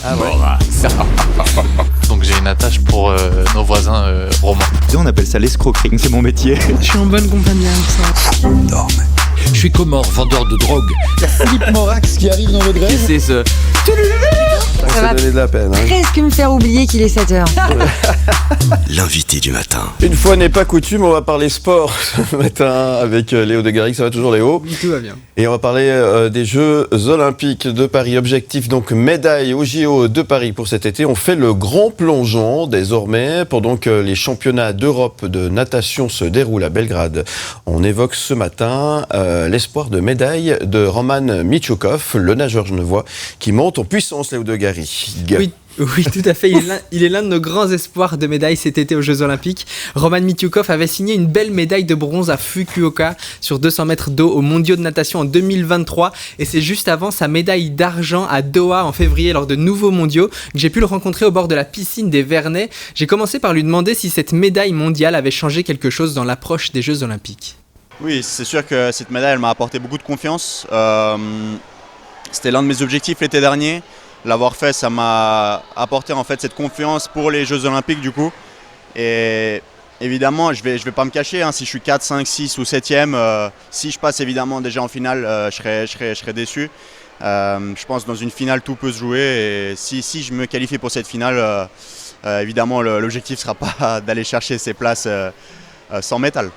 Ah ouais. Donc j'ai une attache pour nos voisins romains. On appelle ça l'escroquerie, c'est mon métier. Je suis en bonne compagnie avec ça. Non, mais... Je suis Comore, vendeur de drogue. Philippe Morax qui arrive dans votre grève. C'est ce... Ça va donné de la peine. presque me faire oublier qu'il est 7h. L'invité du matin. Une fois n'est pas coutume, on va parler sport ce matin avec Léo Degarrigue. Ça va toujours, Léo? Tout va bien. Et on va parler des Jeux Olympiques de Paris. Objectif donc médaille au JO de Paris pour cet été. On fait le grand plongeon désormais pendant que les championnats d'Europe de natation se déroulent à Belgrade. On évoque ce matin l'espoir de médaille de Roman Michioukov, le nageur genevois qui monte en puissance, Léo Degarrigue. Oui, tout à fait. Il est l'un de nos grands espoirs de médaille cet été aux Jeux Olympiques. Roman Michioukov avait signé une belle médaille de bronze à Fukuoka sur 200 mètres d'eau aux mondiaux de natation en 2023. Et c'est juste avant sa médaille d'argent à Doha en février lors de nouveaux mondiaux que j'ai pu le rencontrer au bord de la piscine des Vernets. J'ai commencé par lui demander si cette médaille mondiale avait changé quelque chose dans l'approche des Jeux Olympiques. Oui, c'est sûr que cette médaille elle m'a apporté beaucoup de confiance. C'était l'un de mes objectifs l'été dernier. L'avoir fait, ça m'a apporté en fait cette confiance pour les Jeux Olympiques du coup. Et évidemment, je vais pas me cacher, hein, si je suis 4, 5, 6 ou 7e, si je passe évidemment déjà en finale, je serais déçu. Je pense que dans une finale, tout peut se jouer. Et si je me qualifie pour cette finale, évidemment, l'objectif ne sera pas d'aller chercher ces places sans métal.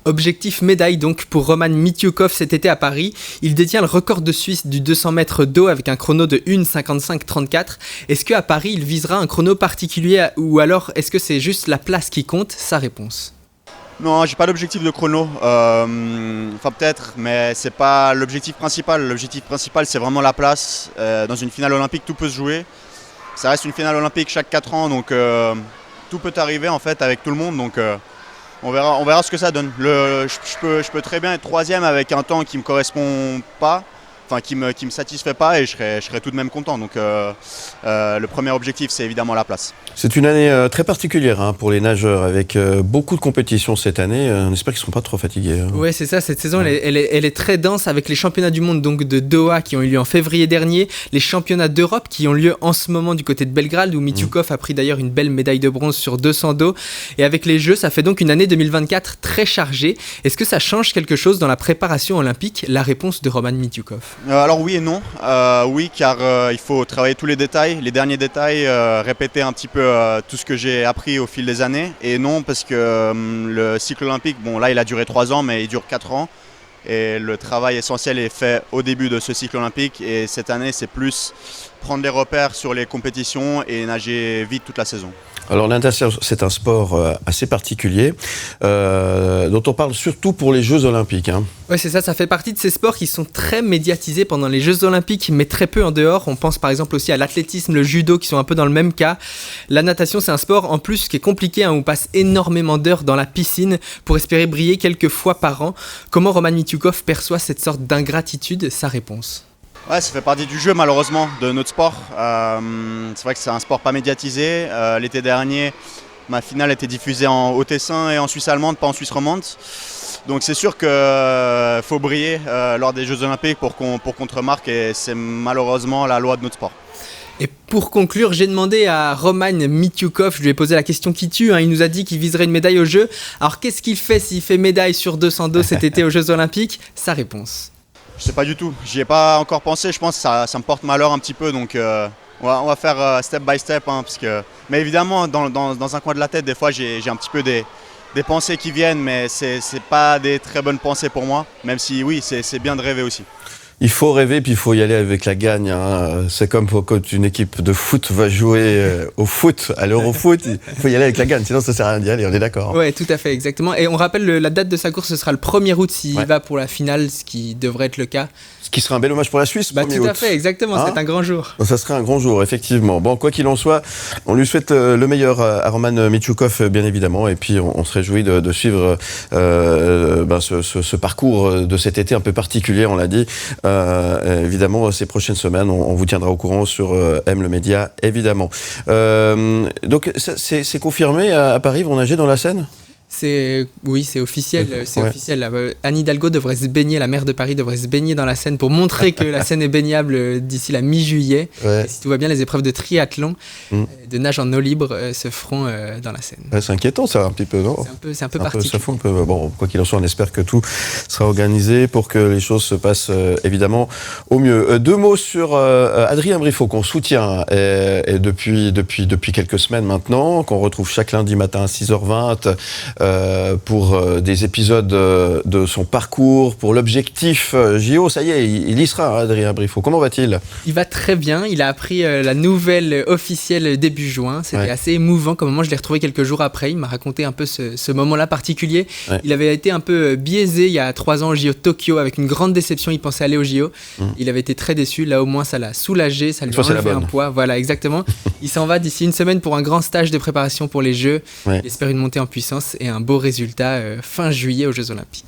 Objectif médaille donc pour Roman Michioukov cet été à Paris. Il détient le record de Suisse du 200 mètres d'eau avec un chrono de 1,55,34. Est-ce qu'à Paris, il visera un chrono particulier ou alors est-ce que c'est juste la place qui compte? Sa réponse. Non, j'ai pas d'objectif de chrono. Enfin peut-être, mais c'est pas l'objectif principal. L'objectif principal, c'est vraiment la place. Dans une finale olympique, tout peut se jouer. Ça reste une finale olympique chaque 4 ans, donc tout peut arriver en fait avec tout le monde. Donc on verra ce que ça donne. Je peux très bien être 3e avec un temps qui me correspond pas, enfin qui me satisfait pas, et je serais tout de même content. Donc le premier objectif, c'est évidemment la place. C'est une année très particulière pour les nageurs, avec beaucoup de compétitions cette année. On espère qu'ils ne seront pas trop fatigués. Ouais, c'est ça. Cette saison, elle est très dense avec les championnats du monde donc de Doha qui ont eu lieu en février dernier, les championnats d'Europe qui ont lieu en ce moment du côté de Belgrade où Michioukov a pris d'ailleurs une belle médaille de bronze sur 200 d'eau. Et avec les Jeux, ça fait donc une année 2024 très chargée. Est-ce que ça change quelque chose dans la préparation olympique? La réponse de Roman Michioukov. Alors oui et non. Oui, car il faut travailler tous les détails, les derniers détails, répéter un petit peu tout ce que j'ai appris au fil des années. Et non, parce que le cycle olympique, bon là il a duré 3 ans, mais il dure 4 ans. Et le travail essentiel est fait au début de ce cycle olympique. Et cette année, c'est plus prendre des repères sur les compétitions et nager vite toute la saison. Alors la natation, c'est un sport assez particulier, dont on parle surtout pour les Jeux Olympiques. Oui, c'est ça, ça fait partie de ces sports qui sont très médiatisés pendant les Jeux Olympiques, mais très peu en dehors. On pense par exemple aussi à l'athlétisme, le judo, qui sont un peu dans le même cas. La natation, c'est un sport en plus qui est compliqué, où on passe énormément d'heures dans la piscine pour espérer briller quelques fois par an. Comment Roman Michioukov perçoit cette sorte d'ingratitude? Sa réponse. Ouais, ça fait partie du jeu malheureusement de notre sport. C'est vrai que c'est un sport pas médiatisé. L'été dernier, ma finale était diffusée au Tessin et en Suisse allemande, pas en Suisse romande. Donc c'est sûr qu'il faut briller lors des Jeux Olympiques pour qu'on te remarque, et c'est malheureusement la loi de notre sport. Et pour conclure, j'ai demandé à Roman Michioukov, je lui ai posé la question qui tue, il nous a dit qu'il viserait une médaille aux Jeux. Alors qu'est-ce qu'il fait s'il fait médaille sur 202 cet été aux Jeux Olympiques? Sa réponse. Je sais pas du tout, j'y ai pas encore pensé, je pense que ça me porte malheur un petit peu, donc on va faire step by step. Mais évidemment, dans un coin de la tête, des fois j'ai un petit peu des pensées qui viennent, mais c'est pas des très bonnes pensées pour moi, même si oui, c'est bien de rêver aussi. Il faut rêver, puis il faut y aller avec la gagne. C'est comme quand une équipe de foot va jouer au foot, à l'Eurofoot, il faut y aller avec la gagne, sinon ça sert à rien d'y aller, on est d'accord. Oui, tout à fait, exactement. Et on rappelle la date de sa course, ce sera le 1er août s'il va pour la finale, ce qui devrait être le cas. Ce qui sera un bel hommage pour la Suisse, 1er tout août. à fait, exactement, c'est un grand jour. Ça serait un grand jour, effectivement. Bon, quoi qu'il en soit, on lui souhaite le meilleur à Roman Michioukov, bien évidemment, et puis on se réjouit de suivre ce parcours de cet été un peu particulier, on l'a dit. Évidemment, ces prochaines semaines, on vous tiendra au courant sur M le Média, évidemment. Donc, c'est confirmé, à Paris, vont nager dans la Seine ? Oui, c'est officiel. C'est Ouais. officiel. Anne Hidalgo devrait se baigner, la maire de Paris devrait se baigner dans la Seine pour montrer que la Seine est baignable d'ici la mi-juillet. Ouais. Et si tout va bien, les épreuves de triathlon, Mm. de nage en eau libre se feront dans la Seine. Ouais, c'est inquiétant ça un petit peu, non? C'est un peu Ça particulier. fout un peu. Bon, quoi qu'il en soit, on espère que tout sera organisé pour que les choses se passent évidemment au mieux. Deux mots sur Adrien Briffaut, qu'on soutient et depuis quelques semaines maintenant, qu'on retrouve chaque lundi matin à 6h20 pour des épisodes de son parcours, pour l'objectif JO. Ça y est, il y sera, Adrien Briffaut. Comment va-t-il? Il va très bien. Il a appris la nouvelle officielle début juin. C'était Ouais. assez émouvant. Comme moi, je l'ai retrouvé quelques jours après. Il m'a raconté un peu ce moment-là particulier. Ouais. Il avait été un peu biaisé il y a 3 ans au JO de Tokyo avec une grande déception. Il pensait aller au JO. Il avait été très déçu. Là, au moins, ça l'a soulagé. Ça lui a Soit c'est la enlevé un bonne. poids. Voilà, exactement. Il s'en va d'ici une semaine pour un grand stage de préparation pour les Jeux. Ouais. Il espère une montée en puissance et un beau résultat fin juillet aux Jeux Olympiques.